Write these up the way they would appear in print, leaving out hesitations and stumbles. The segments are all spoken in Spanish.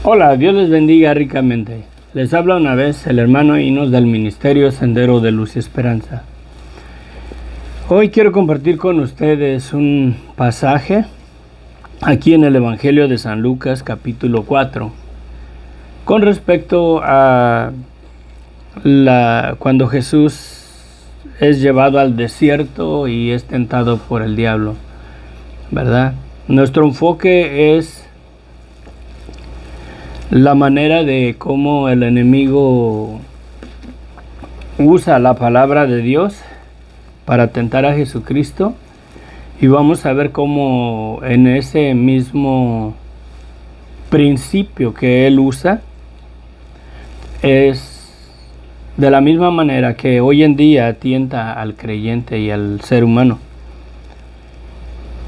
Hola, Dios les bendiga ricamente. Les habla una vez el hermano Inos del Ministerio Sendero de Luz y Esperanza. Hoy quiero compartir con ustedes un pasaje aquí en el Evangelio de San Lucas, capítulo 4, con respecto a cuando Jesús es llevado al desierto y es tentado por el diablo, ¿verdad? Nuestro enfoque es la manera de cómo el enemigo usa la palabra de Dios para tentar a Jesucristo, y vamos a ver cómo en ese mismo principio que él usa es de la misma manera que hoy en día tienta al creyente y al ser humano.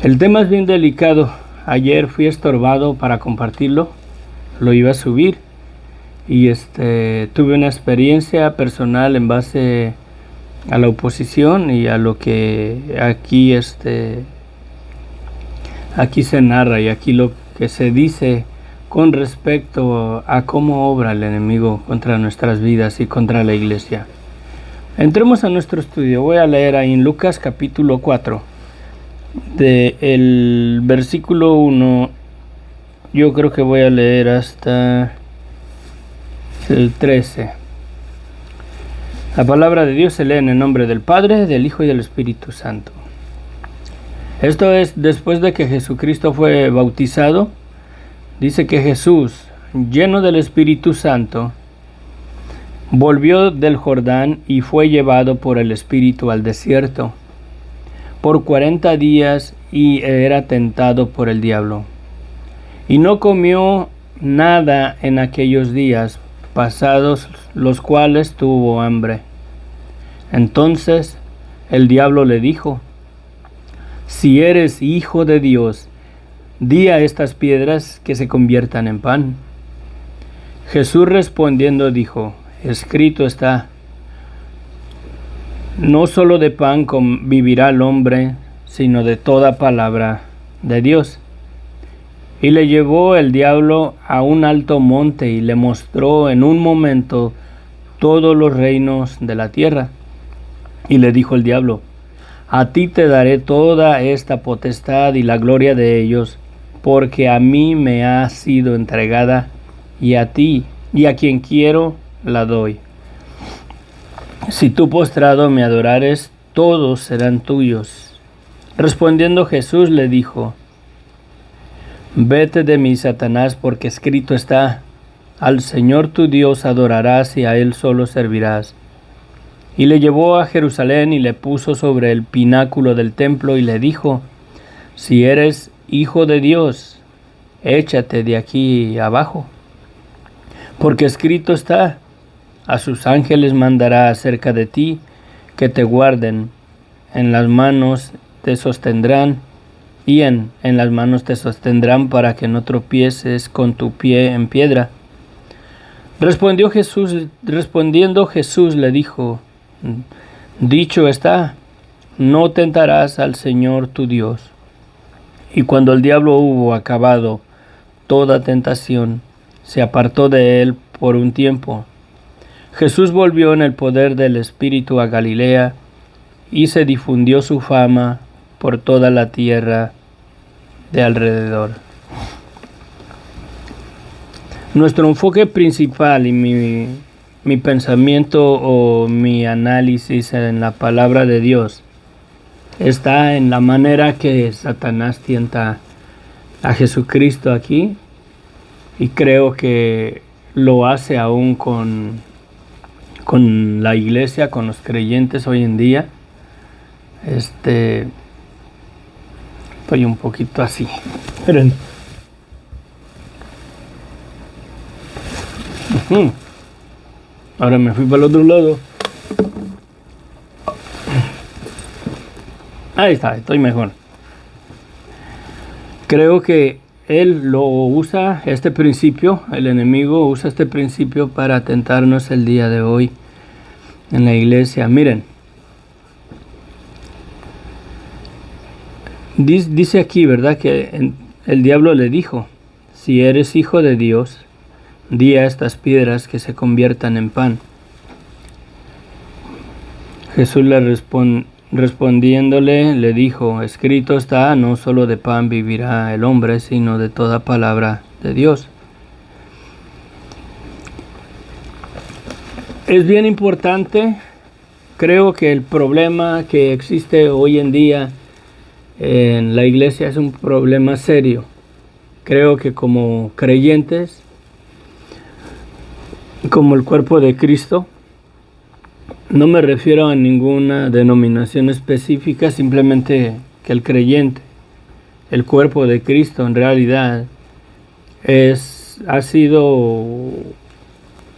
El tema es bien delicado. Ayer fui estorbado para compartirlo. Lo iba a subir y tuve una experiencia personal en base a la oposición y a lo que aquí aquí se narra y aquí lo que se dice con respecto a cómo obra el enemigo contra nuestras vidas y contra la iglesia. Entremos a nuestro estudio. Voy a leer ahí en Lucas capítulo 4 del versículo 1. Yo creo que voy a leer hasta el 13. La palabra de Dios se lee en el nombre del Padre, del Hijo y del Espíritu Santo. Esto es después de que Jesucristo fue bautizado. Dice que Jesús, lleno del Espíritu Santo, volvió del Jordán y fue llevado por el Espíritu al desierto por 40 días y era tentado por el diablo. Y no comió nada en aquellos días, pasados los cuales tuvo hambre. Entonces el diablo le dijo: si eres hijo de Dios, di a estas piedras que se conviertan en pan. Jesús respondiendo dijo: escrito está, no solo de pan vivirá el hombre, sino de toda palabra de Dios. Y le llevó el diablo a un alto monte y le mostró en un momento todos los reinos de la tierra. Y le dijo el diablo: a ti te daré toda esta potestad y la gloria de ellos, porque a mí me ha sido entregada, y a ti, y a quien quiero, la doy. Si tú postrado me adorares, todos serán tuyos. Respondiendo Jesús le dijo: vete de mí, Satanás, porque escrito está, al Señor tu Dios adorarás y a Él solo servirás. Y le llevó a Jerusalén y le puso sobre el pináculo del templo y le dijo: si eres hijo de Dios, échate de aquí abajo, porque escrito está, a sus ángeles mandará acerca de ti, que te guarden, en las manos te sostendrán, y en las manos te sostendrán para que no tropieces con tu pie en piedra. Respondiendo Jesús le dijo: dicho está, no tentarás al Señor tu Dios. Y cuando el diablo hubo acabado toda tentación, se apartó de él por un tiempo. Jesús volvió en el poder del Espíritu a Galilea, y se difundió su fama por toda la tierra de alrededor. Nuestro enfoque principal y mi pensamiento o mi análisis en la palabra de Dios está en la manera que Satanás tienta a Jesucristo aquí, y creo que lo hace aún con la iglesia, con los creyentes hoy en día. Estoy un poquito así. Esperen. Ahora me fui para el otro lado. Ahí está, estoy mejor. Creo que él lo usa, este principio, el enemigo usa este principio para tentarnos el día de hoy en la iglesia. Miren, dice aquí, ¿verdad?, que el diablo le dijo: si eres hijo de Dios, di a estas piedras que se conviertan en pan. Jesús le respondiéndole le dijo, escrito está, no solo de pan vivirá el hombre, sino de toda palabra de Dios. Es bien importante, creo que el problema que existe hoy en día en la iglesia es un problema serio. Creo que como creyentes, como el cuerpo de Cristo, no me refiero a ninguna denominación específica, simplemente que el creyente, el cuerpo de Cristo en realidad ha sido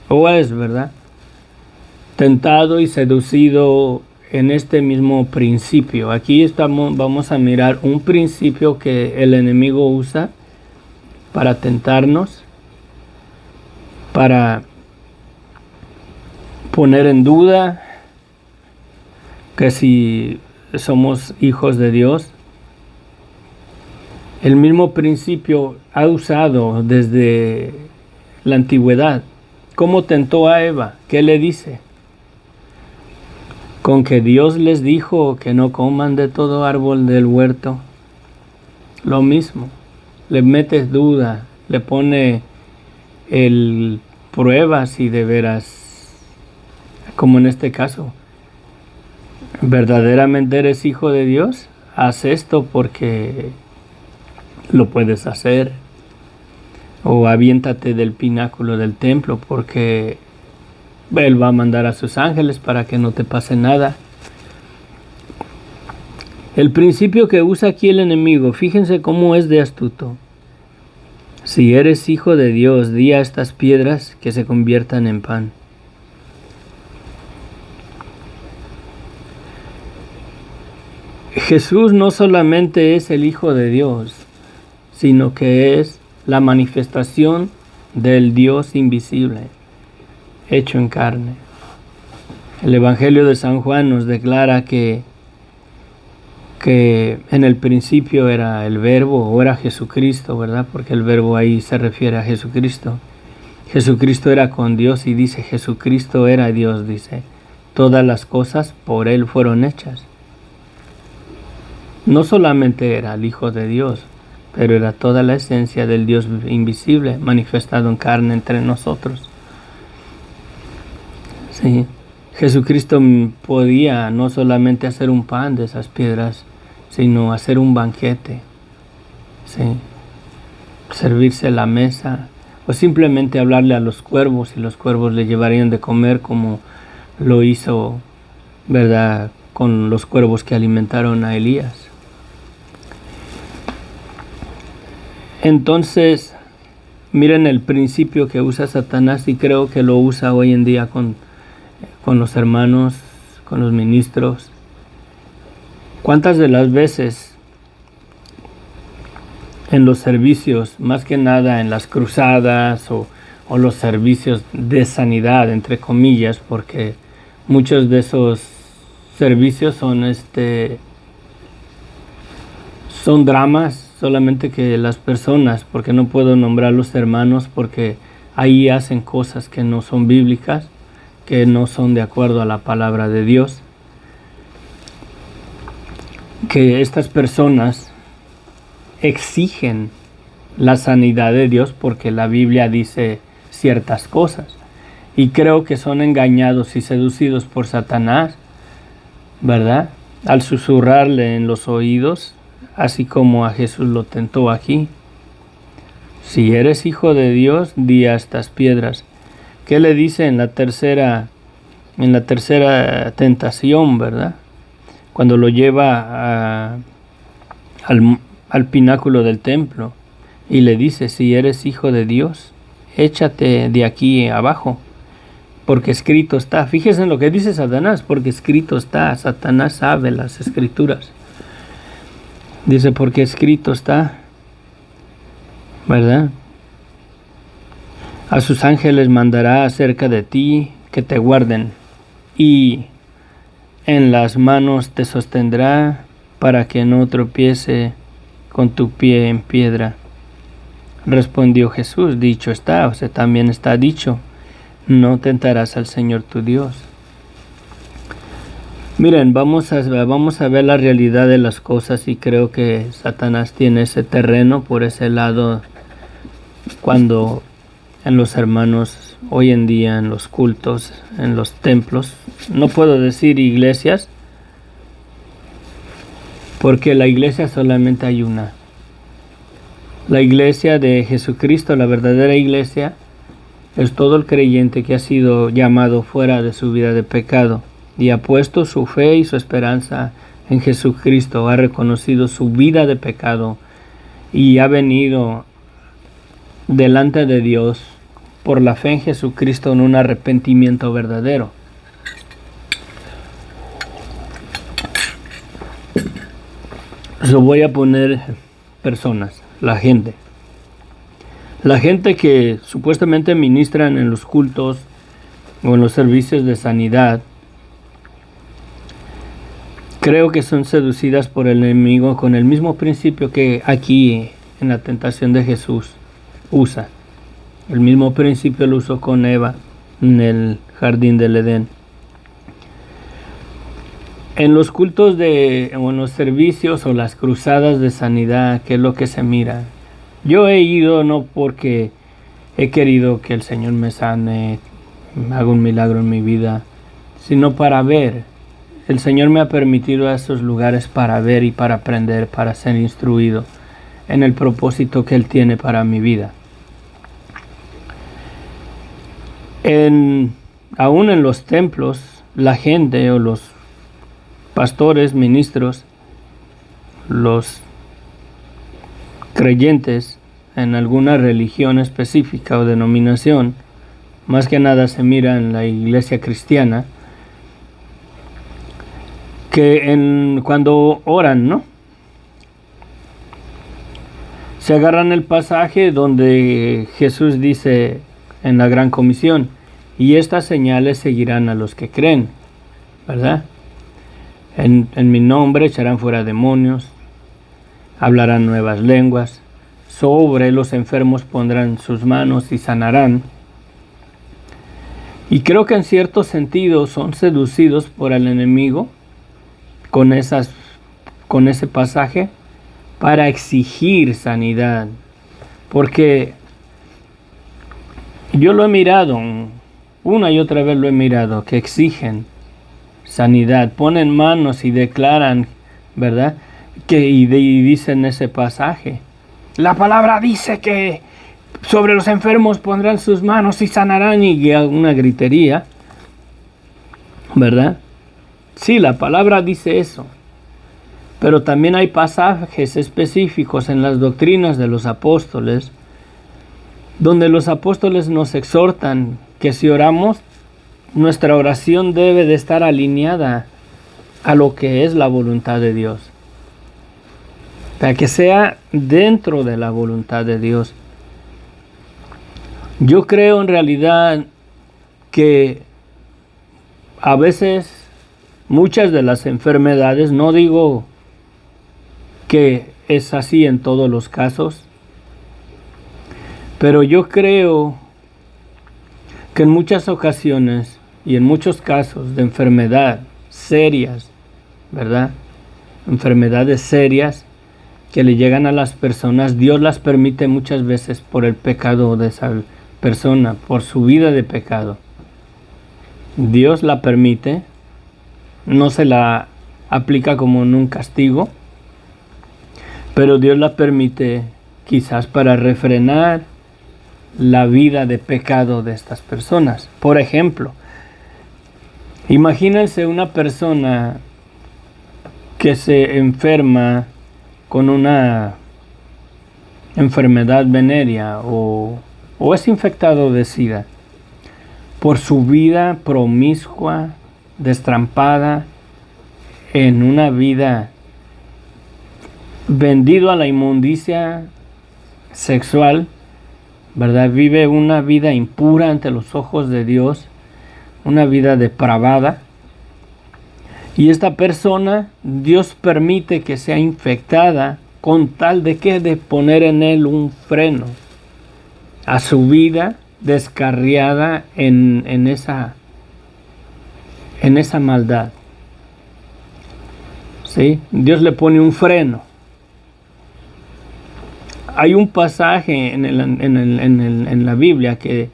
o es, ¿verdad?, tentado y seducido en este mismo principio. Aquí vamos a mirar un principio que el enemigo usa para tentarnos, para poner en duda que si somos hijos de Dios. El mismo principio ha usado desde la antigüedad. ¿Cómo tentó a Eva? ¿Qué le dice? Con que Dios les dijo que no coman de todo árbol del huerto. Lo mismo, le metes duda, le pone prueba si de veras, como en este caso, verdaderamente eres hijo de Dios. Haz esto porque lo puedes hacer. O aviéntate del pináculo del templo porque Él va a mandar a sus ángeles para que no te pase nada. El principio que usa aquí el enemigo, fíjense cómo es de astuto. Si eres hijo de Dios, di a estas piedras que se conviertan en pan. Jesús no solamente es el Hijo de Dios, sino que es la manifestación del Dios invisible, hecho en carne. El Evangelio de San Juan nos declara que en el principio era el Verbo, o era Jesucristo, ¿verdad? Porque el Verbo ahí se refiere a Jesucristo. Jesucristo era con Dios y dice, Jesucristo era Dios, dice. Todas las cosas por Él fueron hechas. No solamente era el Hijo de Dios, pero era toda la esencia del Dios invisible manifestado en carne entre nosotros. Sí. Jesucristo podía no solamente hacer un pan de esas piedras, sino hacer un banquete, sí, servirse la mesa, o simplemente hablarle a los cuervos y los cuervos le llevarían de comer como lo hizo, ¿verdad?, con los cuervos que alimentaron a Elías. Entonces, miren el principio que usa Satanás y creo que lo usa hoy en día con los hermanos, con los ministros. ¿Cuántas de las veces en los servicios, más que nada en las cruzadas o los servicios de sanidad, entre comillas, porque muchos de esos servicios son dramas, solamente que las personas, porque no puedo nombrar los hermanos, porque ahí hacen cosas que no son bíblicas, que no son de acuerdo a la palabra de Dios, que estas personas exigen la sanidad de Dios porque la Biblia dice ciertas cosas, y creo que son engañados y seducidos por Satanás, ¿verdad?, al susurrarle en los oídos, así como a Jesús lo tentó aquí. Si eres hijo de Dios, di a estas piedras. ¿Qué le dice en la tercera tentación, verdad? Cuando lo lleva al pináculo del templo y le dice, si eres hijo de Dios, échate de aquí abajo, porque escrito está. Fíjense en lo que dice Satanás, porque escrito está. Satanás sabe las escrituras. Dice, porque escrito está, ¿verdad? A sus ángeles mandará acerca de ti que te guarden, y en las manos te sostendrá para que no tropiece con tu pie en piedra. Respondió Jesús, dicho está, o sea, también está dicho, no tentarás al Señor tu Dios. Miren, vamos a ver la realidad de las cosas y creo que Satanás tiene ese terreno por ese lado cuando en los hermanos hoy en día, en los cultos, en los templos, no puedo decir iglesias, porque la iglesia solamente hay una. La iglesia de Jesucristo, la verdadera iglesia, es todo el creyente que ha sido llamado fuera de su vida de pecado y ha puesto su fe y su esperanza en Jesucristo, ha reconocido su vida de pecado y ha venido delante de Dios por la fe en Jesucristo en un arrepentimiento verdadero. Yo voy a poner personas, la gente que supuestamente ministran en los cultos o en los servicios de sanidad. Creo que son seducidas por el enemigo con el mismo principio que aquí en la tentación de Jesús usa. El mismo principio lo usó con Eva en el jardín del Edén. En los cultos o en los servicios o las cruzadas de sanidad, ¿qué es lo que se mira? Yo he ido no porque he querido que el Señor me sane, me haga un milagro en mi vida, sino para ver. El Señor me ha permitido a esos lugares para ver y para aprender, para ser instruido en el propósito que Él tiene para mi vida. Aún en los templos, la gente o los pastores, ministros, los creyentes en alguna religión específica o denominación, más que nada se mira en la iglesia cristiana, que cuando oran, ¿no? Se agarran el pasaje donde Jesús dice en la Gran Comisión, y estas señales seguirán a los que creen, ¿verdad? En mi nombre echarán fuera demonios, hablarán nuevas lenguas, sobre los enfermos pondrán sus manos y sanarán. Y creo que en cierto sentido son seducidos por el enemigo con ese pasaje para exigir sanidad, porque yo lo he mirado, una y otra vez lo he mirado, que exigen sanidad, ponen manos y declaran, ¿verdad? Y dicen ese pasaje, la palabra dice que sobre los enfermos pondrán sus manos y sanarán, y una gritería, ¿verdad? Sí, la palabra dice eso, pero también hay pasajes específicos en las doctrinas de los apóstoles donde los apóstoles nos exhortan que si oramos, nuestra oración debe de estar alineada a lo que es la voluntad de Dios, para que sea dentro de la voluntad de Dios. Yo creo en realidad que a veces muchas de las enfermedades, no digo que es así en todos los casos, pero yo creo que en muchas ocasiones y en muchos casos de enfermedad serias, ¿verdad? Enfermedades serias que le llegan a las personas, Dios las permite muchas veces por el pecado de esa persona, por su vida de pecado. Dios la permite, no se la aplica como en un castigo, pero Dios la permite quizás para refrenar la vida de pecado de estas personas. Por ejemplo, imagínense una persona que se enferma con una enfermedad venérea o es infectado de SIDA por su vida promiscua, destrampada, en una vida vendido a la inmundicia sexual, ¿verdad? Vive una vida impura ante los ojos de Dios, una vida depravada. Y esta persona, Dios permite que sea infectada con tal de poner en él un freno, a su vida descarriada en esa maldad. ¿Sí? Dios le pone un freno. Hay un pasaje en la Biblia que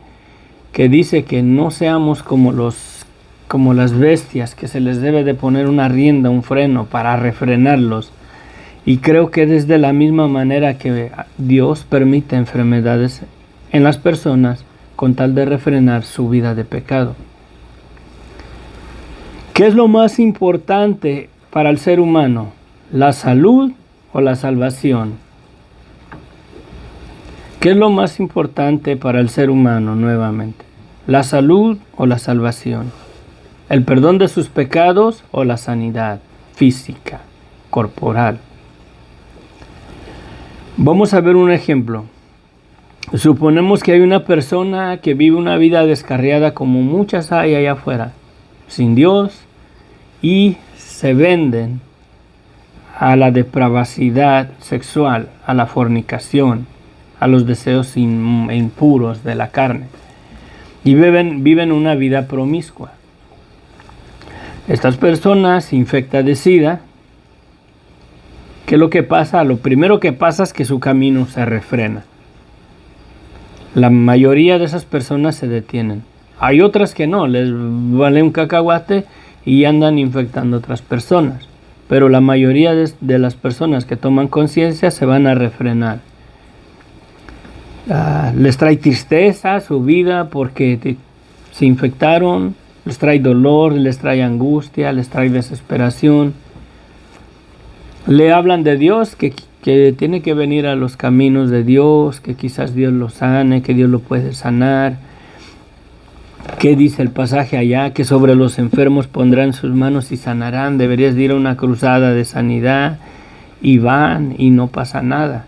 dice que no seamos como las bestias, que se les debe de poner una rienda, un freno para refrenarlos. Y creo que es de la misma manera que Dios permite enfermedades en las personas con tal de refrenar su vida de pecado. ¿Qué es lo más importante para el ser humano? ¿La salud o la salvación? ¿Qué es lo más importante para el ser humano nuevamente? ¿La salud o la salvación? ¿El perdón de sus pecados o la sanidad física, corporal? Vamos a ver un ejemplo. Suponemos que hay una persona que vive una vida descarriada como muchas hay allá afuera, sin Dios, y se venden a la depravacidad sexual, a la fornicación, a los deseos impuros de la carne, y viven una vida promiscua. Estas personas se infectan de SIDA. ¿Qué es lo que pasa? Lo primero que pasa es que su camino se refrena. La mayoría de esas personas se detienen. Hay otras que no, les vale un cacahuate y andan infectando a otras personas. Pero la mayoría de las personas que toman conciencia se van a refrenar. Les trae tristeza su vida porque se infectaron, les trae dolor, les trae angustia, les trae desesperación. Le hablan de Dios, que tiene que venir a los caminos de Dios, que quizás Dios lo sane, que Dios lo puede sanar. ¿Qué dice el pasaje allá? Que sobre los enfermos pondrán sus manos y sanarán. Deberías de ir a una cruzada de sanidad y van y no pasa nada.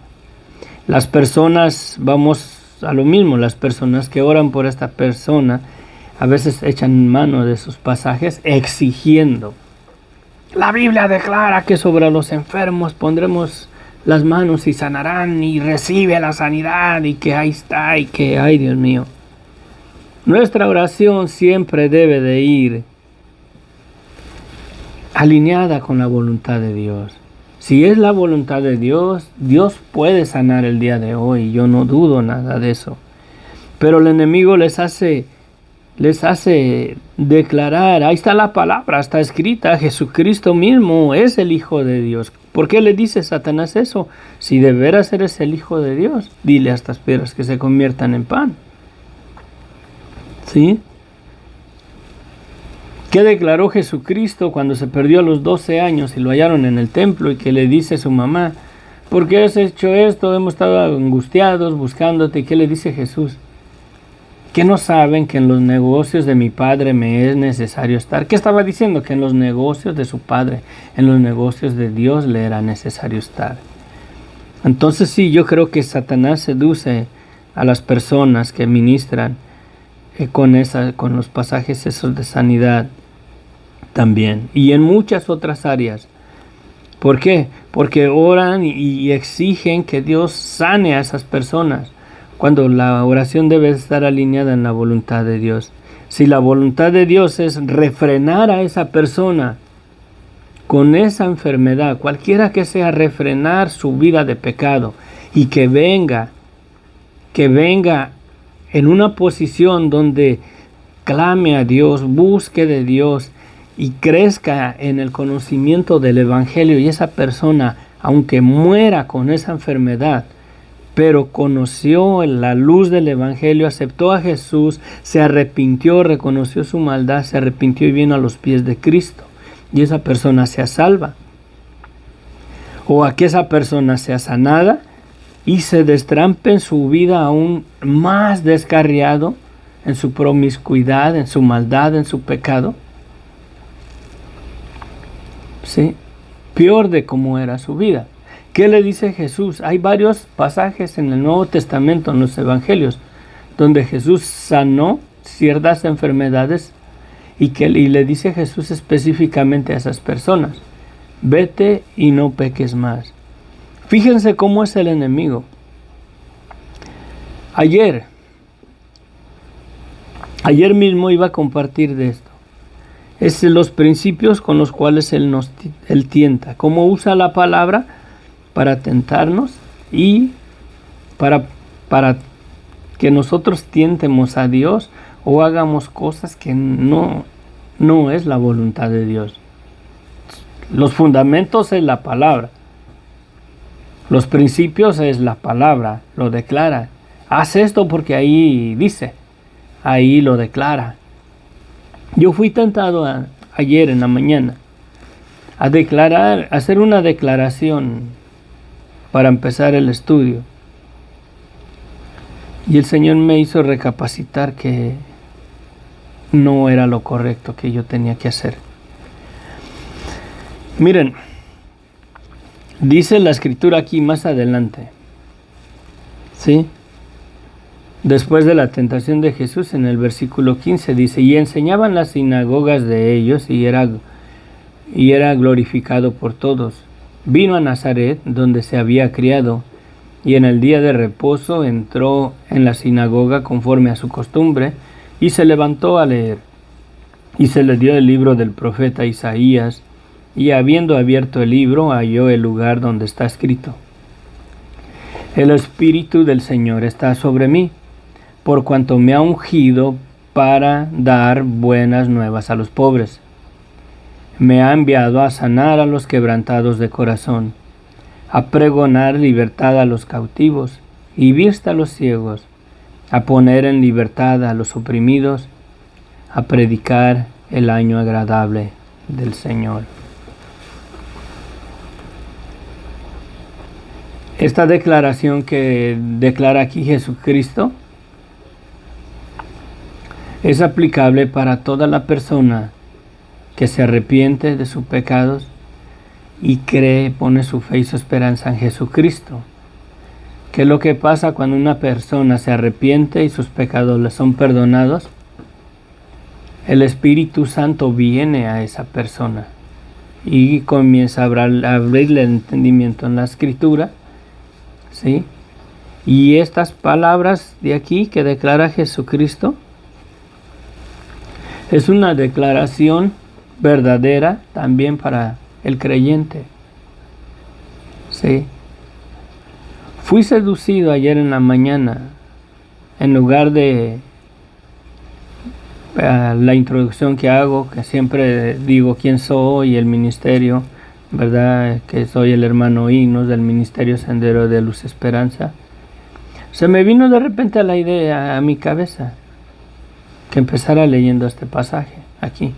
Las personas, vamos a lo mismo, las personas que oran por esta persona a veces echan mano de esos pasajes exigiendo. La Biblia declara que sobre los enfermos pondremos las manos y sanarán y recibe la sanidad y que ahí está y que, ay Dios mío. Nuestra oración siempre debe de ir alineada con la voluntad de Dios. Si es la voluntad de Dios, Dios puede sanar el día de hoy, yo no dudo nada de eso. Pero el enemigo les hace declarar, ahí está la palabra, está escrita, Jesucristo mismo es el Hijo de Dios. ¿Por qué le dice Satanás eso? Si de veras eres el Hijo de Dios, dile a estas piedras que se conviertan en pan. ¿Sí? ¿Qué declaró Jesucristo cuando se perdió a los 12 años y lo hallaron en el templo y que le dice a su mamá, ¿por qué has hecho esto? Hemos estado angustiados buscándote. ¿Y qué le dice Jesús? ¿Que no saben que en los negocios de mi Padre me es necesario estar? ¿Qué estaba diciendo? Que en los negocios de su Padre, en los negocios de Dios le era necesario estar. Entonces sí, yo creo que Satanás seduce a las personas que ministran con los pasajes esos de sanidad también. Y en muchas otras áreas. ¿Por qué? Porque oran y exigen que Dios sane a esas personas, cuando la oración debe estar alineada en la voluntad de Dios. Si la voluntad de Dios es refrenar a esa persona con esa enfermedad, cualquiera que sea, refrenar su vida de pecado y que venga en una posición donde clame a Dios, busque de Dios y crezca en el conocimiento del Evangelio, y esa persona, aunque muera con esa enfermedad, pero conoció la luz del Evangelio, aceptó a Jesús, se arrepintió, reconoció su maldad, se arrepintió y vino a los pies de Cristo. Y esa persona sea salva. O a que esa persona sea sanada y se destrampe en su vida aún más descarriado, en su promiscuidad, en su maldad, en su pecado. ¿Sí? Peor de cómo era su vida. ¿Qué le dice Jesús? Hay varios pasajes en el Nuevo Testamento, en los Evangelios, donde Jesús sanó ciertas enfermedades y le dice Jesús específicamente a esas personas, vete y no peques más. Fíjense cómo es el enemigo. Ayer mismo iba a compartir de esto. Es los principios con los cuales Él tienta. Cómo usa la palabra para tentarnos y para que nosotros tientemos a Dios o hagamos cosas que no es la voluntad de Dios. Los fundamentos es la palabra. Los principios es la palabra, lo declara. Haz esto porque ahí dice, ahí lo declara. Yo fui tentado ayer en la mañana a hacer una declaración para empezar el estudio. Y el Señor me hizo recapacitar que no era lo correcto que yo tenía que hacer. Miren, dice la escritura aquí más adelante, ¿sí? Después de la tentación de Jesús, en el versículo 15 dice, y enseñaban las sinagogas de ellos y era glorificado por todos. Vino a Nazaret, donde se había criado, y en el día de reposo entró en la sinagoga conforme a su costumbre, y se levantó a leer. Y se le dio el libro del profeta Isaías, y habiendo abierto el libro, halló el lugar donde está escrito: El Espíritu del Señor está sobre mí, por cuanto me ha ungido para dar buenas nuevas a los pobres. Me ha enviado a sanar a los quebrantados de corazón, a pregonar libertad a los cautivos y vista a los ciegos, a poner en libertad a los oprimidos, a predicar el año agradable del Señor. Esta declaración que declara aquí Jesucristo es aplicable para toda la persona que se arrepiente de sus pecados y pone su fe y su esperanza en Jesucristo. ¿Qué es lo que pasa cuando una persona se arrepiente y sus pecados le son perdonados? El Espíritu Santo viene a esa persona y comienza a abrirle el entendimiento en la Escritura, ¿sí? Y estas palabras de aquí que declara Jesucristo es una declaración verdadera también para el creyente. Sí. Fui seducido ayer en la mañana, en lugar de la introducción que hago, que siempre digo quién soy y el ministerio, ¿verdad? Que soy el hermano Ignos del Ministerio Sendero de Luz Esperanza. Se me vino de repente a la idea a mi cabeza que empezara leyendo este pasaje aquí.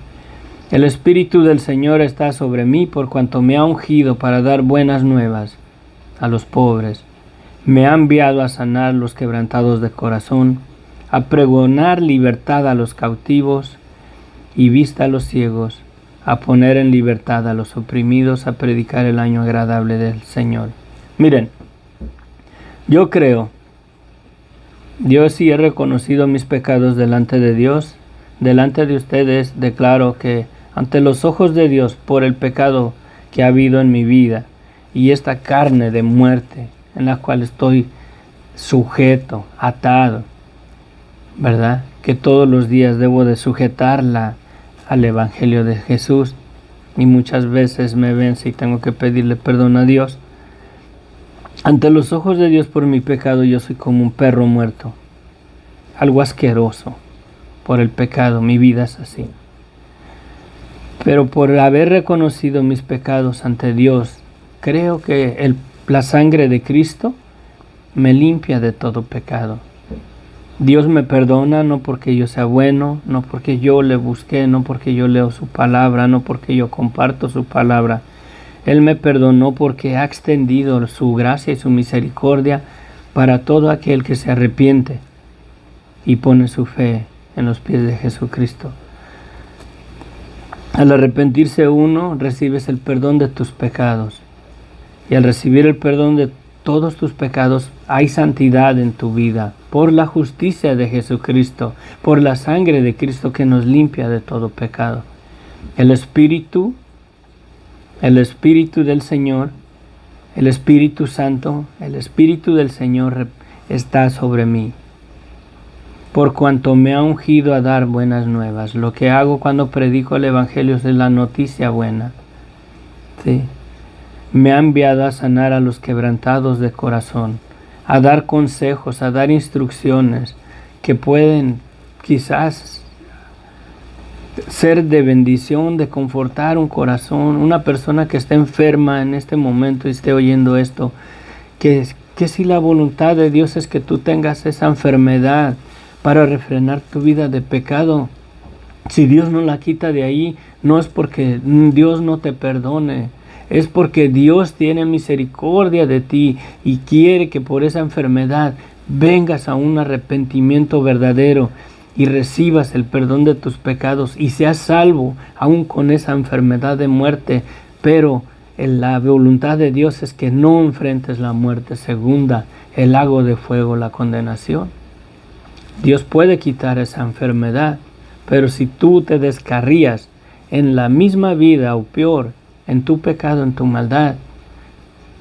El Espíritu del Señor está sobre mí por cuanto me ha ungido para dar buenas nuevas a los pobres. Me ha enviado a sanar los quebrantados de corazón, a pregonar libertad a los cautivos y vista a los ciegos, a poner en libertad a los oprimidos, a predicar el año agradable del Señor. Miren, yo creo, yo sí he reconocido mis pecados delante de Dios. Delante de ustedes declaro que ante los ojos de Dios, por el pecado que ha habido en mi vida y esta carne de muerte en la cual estoy sujeto, atado, ¿verdad? Que todos los días debo de sujetarla al Evangelio de Jesús y muchas veces me vence y tengo que pedirle perdón a Dios. Ante los ojos de Dios por mi pecado yo soy como un perro muerto, algo asqueroso por el pecado, mi vida es así. Pero por haber reconocido mis pecados ante Dios, creo que la sangre de Cristo me limpia de todo pecado. Dios me perdona no porque yo sea bueno, no porque yo le busqué, no porque yo leo su palabra, no porque yo comparto su palabra. Él me perdonó porque ha extendido su gracia y su misericordia para todo aquel que se arrepiente y pone su fe en los pies de Jesucristo. Al arrepentirse uno, recibes el perdón de tus pecados. Y al recibir el perdón de todos tus pecados, hay santidad en tu vida por la justicia de Jesucristo, por la sangre de Cristo que nos limpia de todo pecado. El Espíritu del Señor, el Espíritu Santo, el Espíritu del Señor está sobre mí. por cuanto me ha ungido a dar buenas nuevas. Lo que hago cuando predico el Evangelio es la noticia buena. Sí. Me ha enviado a sanar a los quebrantados de corazón, a dar consejos, a dar instrucciones que pueden quizás ser de bendición, de confortar un corazón. Una persona que está enferma en este momento y esté oyendo esto, que si la voluntad de Dios es que tú tengas esa enfermedad para refrenar tu vida de pecado, si Dios no la quita de ahí, no es porque Dios no te perdone, es porque Dios tiene misericordia de ti y quiere que por esa enfermedad vengas a un arrepentimiento verdadero y recibas el perdón de tus pecados y seas salvo aún con esa enfermedad de muerte. Pero la voluntad de Dios es que no enfrentes la muerte segunda, el lago de fuego, la condenación. Dios puede quitar esa enfermedad, pero si tú te descarrías en la misma vida o peor, en tu pecado, en tu maldad,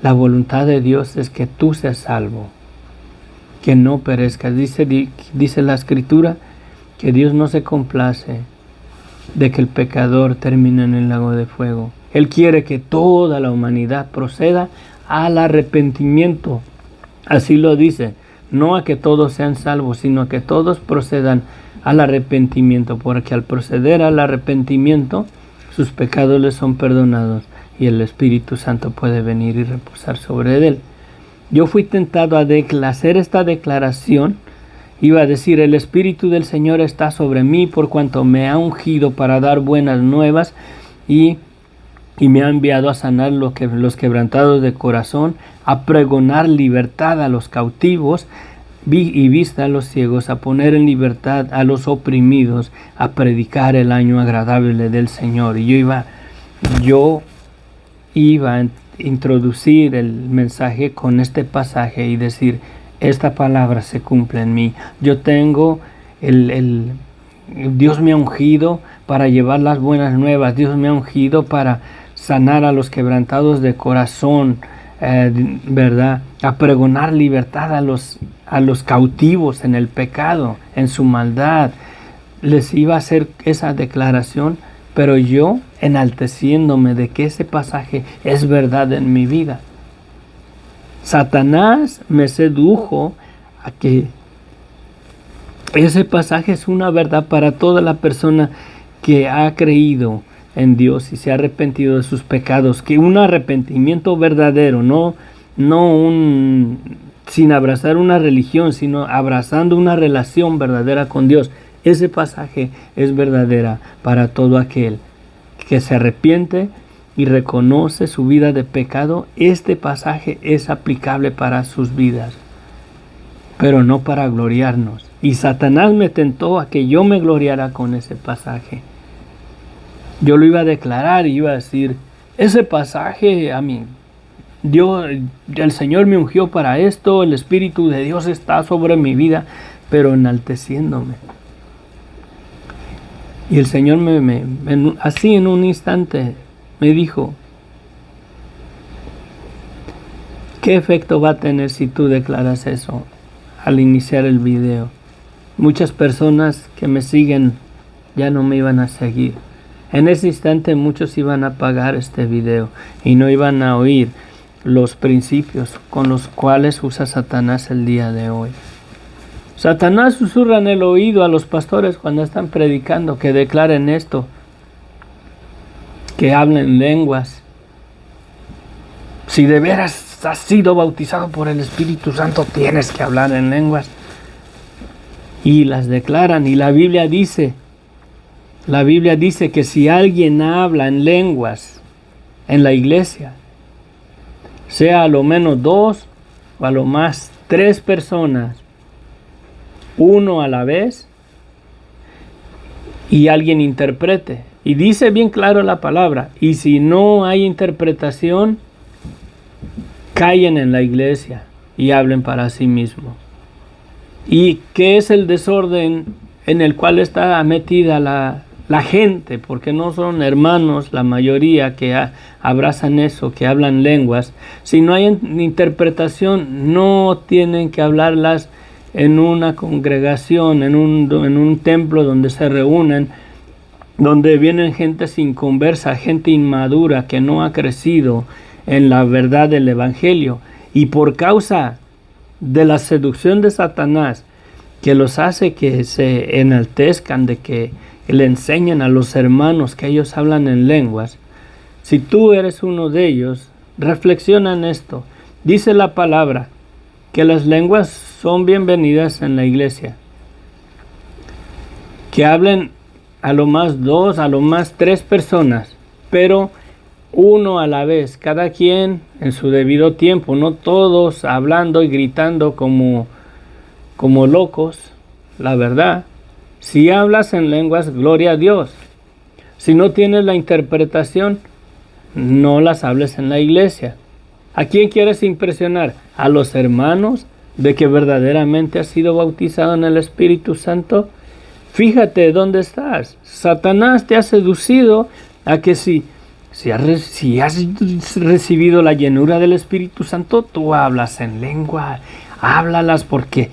la voluntad de Dios es que tú seas salvo, que no perezcas. Dice la Escritura que Dios no se complace de que el pecador termine en el lago de fuego. Él quiere que toda la humanidad proceda al arrepentimiento. Así lo dice, no a que todos sean salvos, sino a que todos procedan al arrepentimiento, porque al proceder al arrepentimiento, sus pecados les son perdonados y el Espíritu Santo puede venir y reposar sobre él. Yo fui tentado a hacer esta declaración. Iba a decir, el Espíritu del Señor está sobre mí por cuanto me ha ungido para dar buenas nuevas y me ha enviado a sanar los quebrantados de corazón, a pregonar libertad a los cautivos y vista a los ciegos, a poner en libertad a los oprimidos, a predicar el año agradable del Señor. Y yo iba a introducir el mensaje con este pasaje y decir, esta palabra se cumple en mí. Yo tengo Dios me ha ungido para llevar las buenas nuevas. Dios me ha ungido para sanar a los quebrantados de corazón, ¿verdad? A pregonar libertad a los cautivos en el pecado, en su maldad. Les iba a hacer esa declaración, pero yo enalteciéndome de que ese pasaje es verdad en mi vida. Satanás me sedujo a que ese pasaje es una verdad para toda la persona que ha creído en Dios y se ha arrepentido de sus pecados, que un arrepentimiento verdadero, no sin abrazar una religión, sino abrazando una relación verdadera con Dios. Ese pasaje es verdadera para todo aquel que se arrepiente y reconoce su vida de pecado. Este pasaje es aplicable para sus vidas, pero no para gloriarnos. Y Satanás me tentó a que yo me gloriara con ese pasaje. Yo lo iba a declarar y iba a decir, ese pasaje a mí, el Señor me ungió para esto, el Espíritu de Dios está sobre mi vida, pero enalteciéndome. Y el Señor así en un instante me dijo, ¿qué efecto va a tener si tú declaras eso al iniciar el video? Muchas personas que me siguen ya no me iban a seguir. En ese instante muchos iban a apagar este video y no iban a oír los principios con los cuales usa Satanás el día de hoy. Satanás susurra en el oído a los pastores cuando están predicando que declaren esto, que hablen lenguas. Si de veras has sido bautizado por el Espíritu Santo, tienes que hablar en lenguas. Y las declaran, y la Biblia dice que si alguien habla en lenguas en la iglesia, sea a lo menos 2 o a lo más 3 personas, uno a la vez, y alguien interprete. Y dice bien claro la palabra, y si no hay interpretación, callen en la iglesia y hablen para sí mismos. ¿Y qué es el desorden en el cual está metida la gente? Porque no son hermanos la mayoría que abrazan eso, que hablan lenguas. Si no hay interpretación, no tienen que hablarlas en una congregación, en un templo donde se reúnen, donde vienen gente sin conversa, gente inmadura que no ha crecido en la verdad del Evangelio, y por causa de la seducción de Satanás, que los hace que se enaltezcan, de que le enseñen a los hermanos que ellos hablan en lenguas. Si tú eres uno de ellos, reflexiona en esto. Dice la palabra que las lenguas son bienvenidas en la iglesia. Que hablen a lo más 2, a lo más 3 personas, pero uno a la vez, cada quien en su debido tiempo, no todos hablando y gritando como locos. La verdad, si hablas en lenguas, gloria a Dios. Si no tienes la interpretación, no las hables en la iglesia. ¿A quién quieres impresionar? ¿A los hermanos de que verdaderamente has sido bautizado en el Espíritu Santo? Fíjate dónde estás. Satanás te ha seducido a que si has recibido la llenura del Espíritu Santo, tú hablas en lengua. Háblalas porque,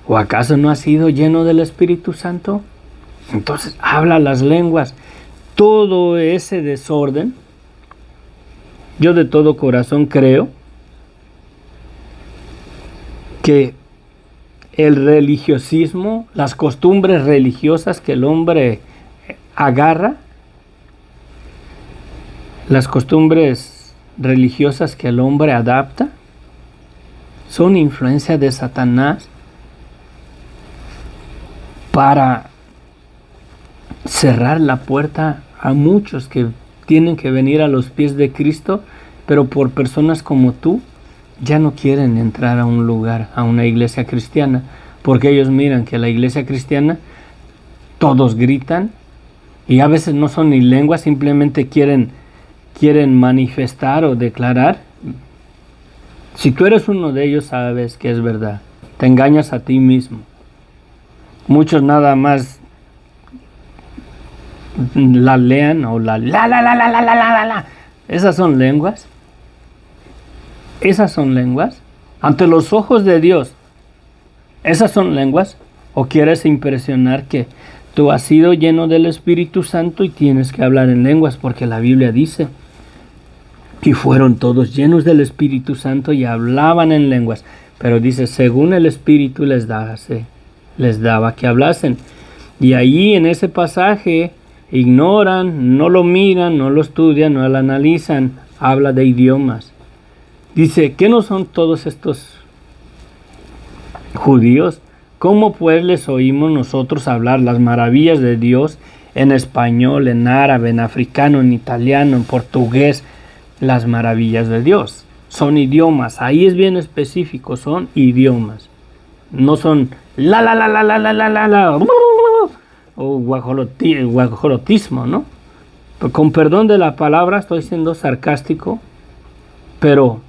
¿o acaso no has sido lleno del Espíritu Santo? Entonces habla las lenguas. Todo ese desorden, yo de todo corazón creo que el religiosismo, las costumbres religiosas que el hombre agarra, las costumbres religiosas que el hombre adapta, son influencia de Satanás para cerrar la puerta a muchos que tienen que venir a los pies de Cristo, pero por personas como tú ya no quieren entrar a un lugar, a una iglesia cristiana, porque ellos miran que la iglesia cristiana todos gritan y a veces no son ni lenguas, simplemente quieren manifestar o declarar. Si tú eres uno de ellos, sabes que es verdad, te engañas a ti mismo. Muchos nada más la lean o la. Esas son lenguas. Esas son lenguas. Ante los ojos de Dios, esas son lenguas. ¿O quieres impresionar que tú has sido lleno del Espíritu Santo y tienes que hablar en lenguas? Porque la Biblia dice, y fueron todos llenos del Espíritu Santo y hablaban en lenguas. Pero dice, según el Espíritu les daba que hablasen. Y ahí en ese pasaje ignoran, no lo miran, no lo estudian, no lo analizan. Habla de idiomas. Dice, ¿qué no son todos estos judíos? ¿Cómo pues les oímos nosotros hablar las maravillas de Dios en español, en árabe, en africano, en italiano, en portugués? Las maravillas de Dios son idiomas. Ahí es bien específico, son idiomas. No son o guajolotismo, ¿no? Con perdón de la palabra, estoy siendo sarcástico, pero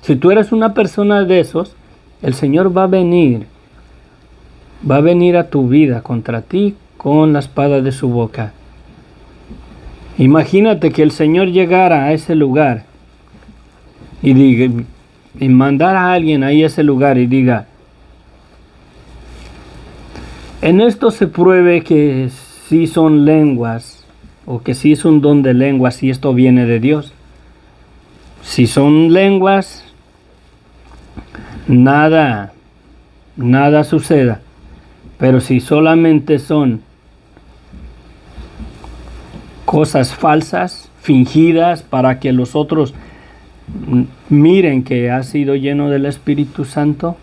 si tú eres una persona de esos, el Señor va a venir a tu vida contra ti con la espada de su boca. Imagínate que el Señor llegara a ese lugar y mandara a alguien ahí a ese lugar y diga, en esto se pruebe que sí son lenguas, o que sí es un don de lenguas, y esto viene de Dios. Si son lenguas, nada suceda. Pero si solamente son cosas falsas, fingidas, para que los otros miren que has sido lleno del Espíritu Santo,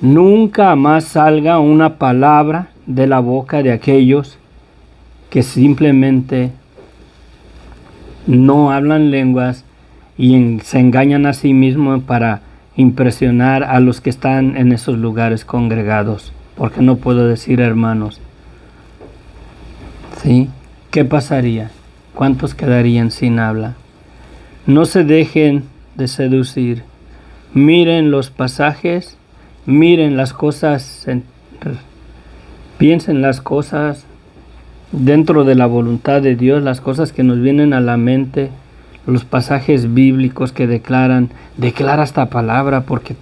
nunca más salga una palabra de la boca de aquellos que simplemente no hablan lenguas y se engañan a sí mismos para impresionar a los que están en esos lugares congregados. Porque no puedo decir hermanos. ¿Sí? ¿Qué pasaría? ¿Cuántos quedarían sin habla? No se dejen de seducir. Miren los pasajes, miren las cosas, piensen las cosas dentro de la voluntad de Dios, las cosas que nos vienen a la mente, los pasajes bíblicos que declara esta palabra porque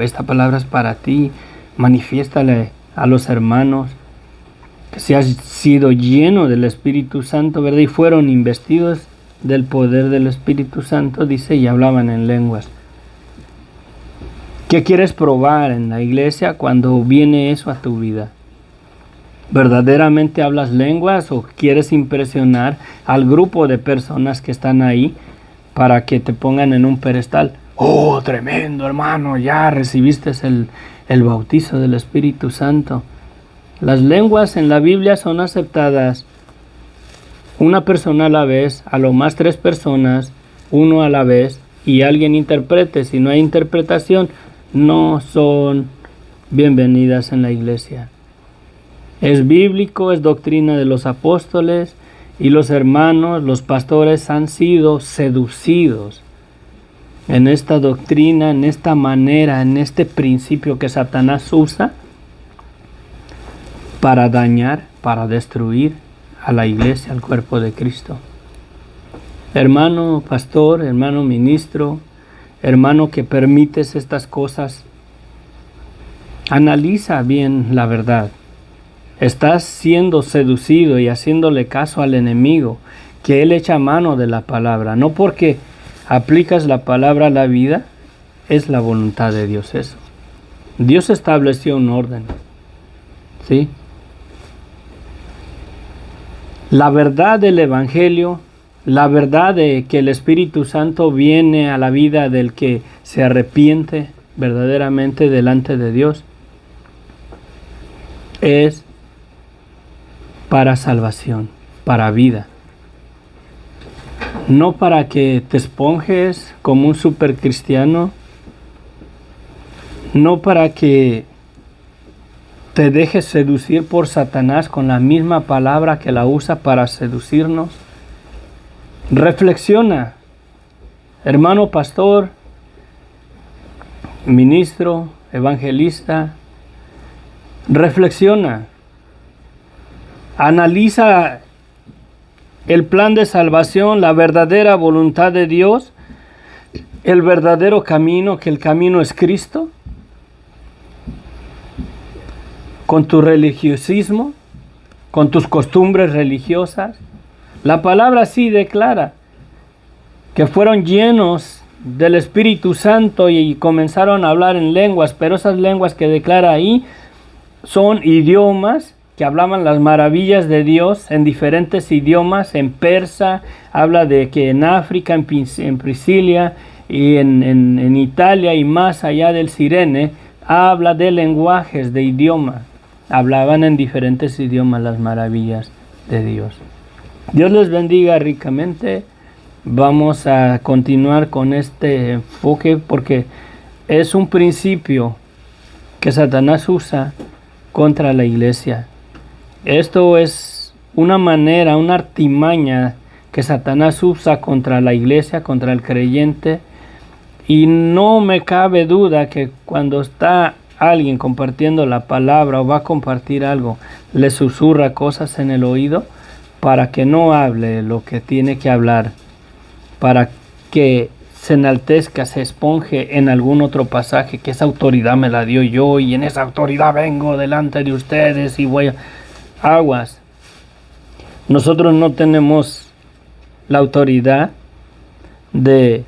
esta palabra es para ti. Manifiéstale a los hermanos que si has sido lleno del Espíritu Santo, ¿verdad? Y fueron investidos del poder del Espíritu Santo, dice, y hablaban en lenguas. ¿Qué quieres probar en la iglesia cuando viene eso a tu vida? ¿Verdaderamente hablas lenguas o quieres impresionar al grupo de personas que están ahí para que te pongan en un pedestal? Oh, tremendo hermano, ya recibiste el bautizo del Espíritu Santo. Las lenguas en la Biblia son aceptadas una persona a la vez, a lo más 3 personas, uno a la vez, y alguien interprete. Si no hay interpretación, no son bienvenidas en la iglesia. Es bíblico, es doctrina de los apóstoles, y los hermanos, los pastores han sido seducidos en esta doctrina, en esta manera, en este principio que Satanás usa para dañar, para destruir a la iglesia, al cuerpo de Cristo. Hermano pastor, hermano ministro, hermano que permites estas cosas, analiza bien la verdad. Estás siendo seducido y haciéndole caso al enemigo, que él echa mano de la palabra. No porque aplicas la palabra a la vida, es la voluntad de Dios eso. Dios estableció un orden, ¿sí? La verdad del Evangelio, la verdad de que el Espíritu Santo viene a la vida del que se arrepiente verdaderamente delante de Dios, es para salvación, para vida. No para que te esponjes como un super cristiano, no para que te dejes seducir por Satanás con la misma palabra que la usa para seducirnos. Reflexiona, hermano pastor, ministro, evangelista, reflexiona. Analiza el plan de salvación, la verdadera voluntad de Dios, el verdadero camino, que el camino es Cristo, con tu religiosismo, con tus costumbres religiosas. La palabra sí declara que fueron llenos del Espíritu Santo y comenzaron a hablar en lenguas, pero esas lenguas que declara ahí son idiomas que hablaban las maravillas de Dios en diferentes idiomas. En persa, habla de que en África, en Priscilia y en Italia y más allá del Cirene, habla de lenguajes, de idiomas. Hablaban en diferentes idiomas las maravillas de Dios. Dios les bendiga ricamente. Vamos a continuar con este enfoque porque es un principio que Satanás usa contra la iglesia. Esto es una manera, una artimaña que Satanás usa contra la iglesia, contra el creyente. Y no me cabe duda que cuando está alguien compartiendo la palabra o va a compartir algo, le susurra cosas en el oído para que no hable lo que tiene que hablar, para que se enaltezca, se esponje en algún otro pasaje, que esa autoridad me la dio yo y en esa autoridad vengo delante de ustedes y voy a... Aguas. Nosotros no tenemos la autoridad de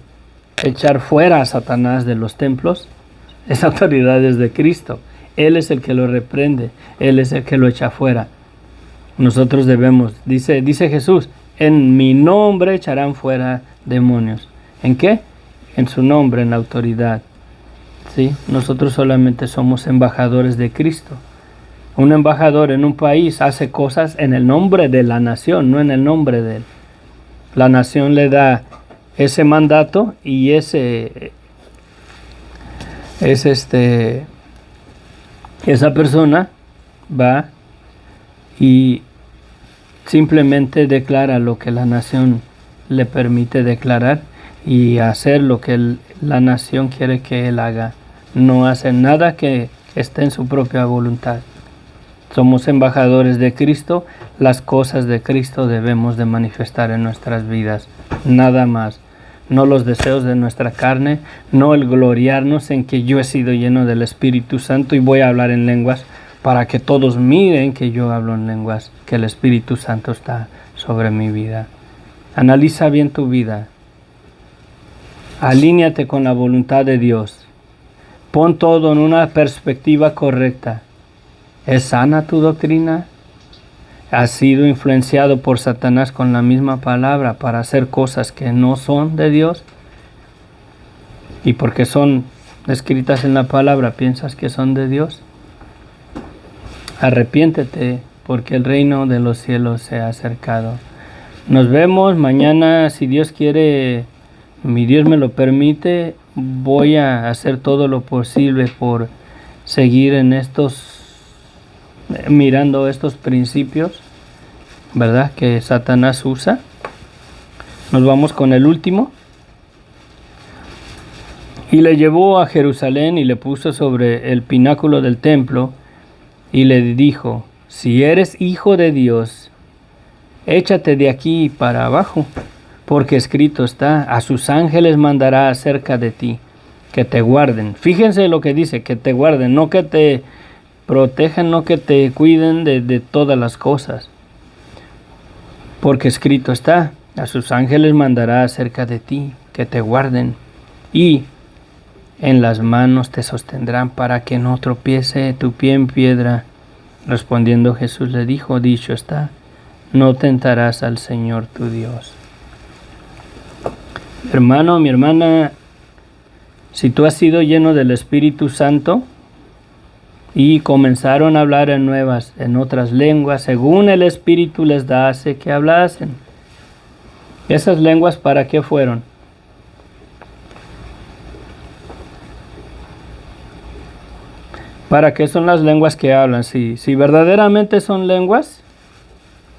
echar fuera a Satanás de los templos. Esa autoridad es de Cristo. Él es el que lo reprende. Él es el que lo echa fuera. Nosotros debemos, dice Jesús, en mi nombre echarán fuera demonios. ¿En qué? En su nombre, en la autoridad. ¿Sí? Nosotros solamente somos embajadores de Cristo. Un embajador en un país hace cosas en el nombre de la nación, no en el nombre de él. La nación le da ese mandato y esa persona va y simplemente declara lo que la nación le permite declarar y hacer lo que la nación quiere que él haga. No hace nada que esté en su propia voluntad. Somos embajadores de Cristo, las cosas de Cristo debemos de manifestar en nuestras vidas, nada más. no los deseos de nuestra carne, no el gloriarnos en que yo he sido lleno del Espíritu Santo y voy a hablar en lenguas para que todos miren que yo hablo en lenguas, que el Espíritu Santo está sobre mi vida. Analiza bien tu vida. Alíñate con la voluntad de Dios. Pon todo en una perspectiva correcta. ¿Es sana tu doctrina? ¿Has sido influenciado por Satanás con la misma palabra para hacer cosas que no son de Dios? Y porque son escritas en la palabra, ¿piensas que son de Dios? Arrepiéntete, porque el reino de los cielos se ha acercado. Nos vemos mañana, si Dios quiere, mi Dios me lo permite. Voy a hacer todo lo posible por seguir en mirando estos principios, ¿verdad?, que Satanás usa. Nos vamos con el último. Y le llevó a Jerusalén y le puso sobre el pináculo del templo y le dijo: si eres hijo de Dios, échate de aquí para abajo, porque escrito está: a sus ángeles mandará acerca de ti, que te guarden. Fíjense lo que dice, que te guarden, no que te protejan, no que te cuiden de todas las cosas. Porque escrito está: a sus ángeles mandará acerca de ti, que te guarden, y en las manos te sostendrán para que no tropiece tu pie en piedra. Respondiendo Jesús le dijo: dicho está, no tentarás al Señor tu Dios. Hermano, mi hermana, si tú has sido lleno del Espíritu Santo y comenzaron a hablar en otras lenguas, según el Espíritu les da, hace que hablasen. ¿Esas lenguas para qué fueron? ¿Para qué son las lenguas que hablan? Si verdaderamente son lenguas,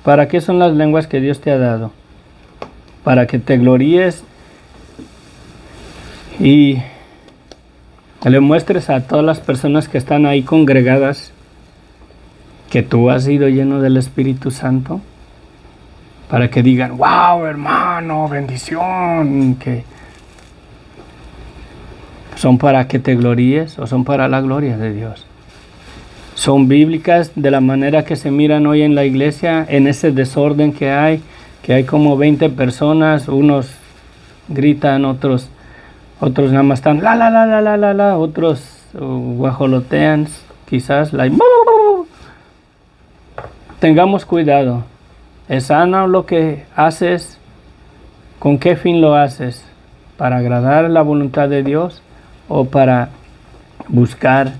¿para qué son las lenguas que Dios te ha dado? Para que te gloríes y le muestres a todas las personas que están ahí congregadas que tú has sido lleno del Espíritu Santo, para que digan: wow, hermano, bendición. Que ¿son para que te gloríes o son para la gloria de Dios? ¿Son bíblicas de la manera que se miran hoy en la iglesia, en ese desorden que hay como 20 personas, unos gritan, otros nada más están la, otros guajolotean, quizás Tengamos cuidado. ¿Es sano lo que haces? ¿Con qué fin lo haces? ¿Para agradar la voluntad de Dios o para buscar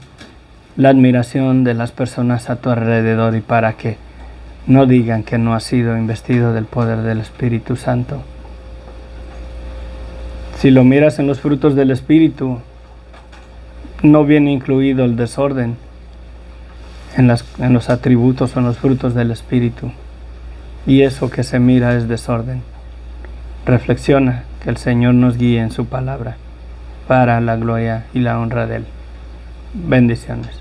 la admiración de las personas a tu alrededor y para que no digan que no has sido investido del poder del Espíritu Santo? Si lo miras en los frutos del Espíritu, no viene incluido el desorden en los atributos o en los frutos del Espíritu. Y eso que se mira es desorden. Reflexiona, que el Señor nos guíe en su palabra para la gloria y la honra de Él. Bendiciones.